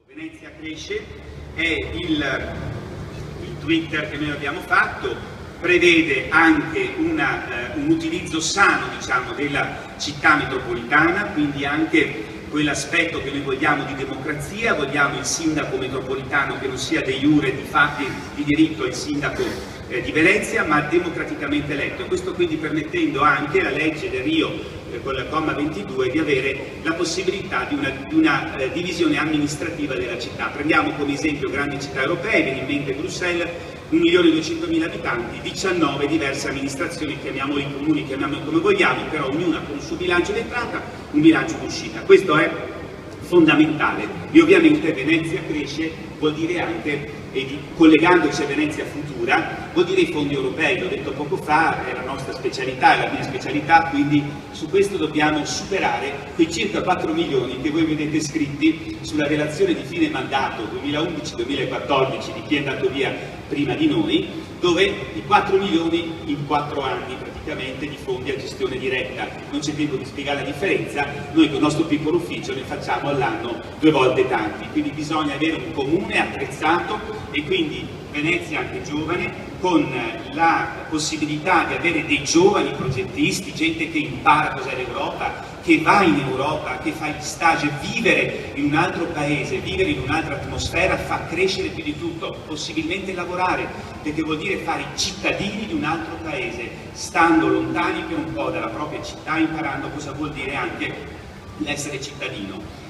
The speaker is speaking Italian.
Venezia cresce è il Twitter che noi abbiamo fatto, prevede anche un utilizzo sano, diciamo, della città metropolitana, quindi anche quell'aspetto che noi vogliamo di democrazia. Vogliamo il sindaco metropolitano che non sia de iure, di fatti, di diritto il sindaco di Venezia, ma democraticamente eletto, e questo quindi permettendo anche la legge del Rio con il comma 22 di avere la possibilità di una divisione amministrativa della città. Prendiamo come esempio grandi città europee, viene in mente Bruxelles, 1.200.000 abitanti, 19 diverse amministrazioni, chiamiamoli comuni, chiamiamoli come vogliamo, però ognuna con il suo bilancio d'entrata, un bilancio d'uscita. Questo è fondamentale e ovviamente Venezia cresce vuol dire anche, e collegandoci a Venezia Futura, vuol dire i fondi europei. L'ho detto poco fa, è la nostra specialità, è la mia specialità, quindi su questo dobbiamo superare quei circa 4 milioni che voi vedete scritti sulla relazione di fine mandato 2011-2014 di chi è andato via prima di noi, dove i 4 milioni in 4 anni praticamente di fondi a gestione diretta. Non c'è tempo di spiegare la differenza, noi con il nostro piccolo ufficio ne facciamo all'anno 2 volte tanti, quindi bisogna avere un comune attrezzato e quindi Venezia anche giovane, con la possibilità di avere dei giovani progettisti, gente che impara cos'è l'Europa, che va in Europa, che fa gli stage. Vivere in un altro paese, vivere in un'altra atmosfera fa crescere più di tutto, possibilmente lavorare, perché vuol dire fare i cittadini di un altro paese, stando lontani per un po' dalla propria città, imparando cosa vuol dire anche l'essere cittadino.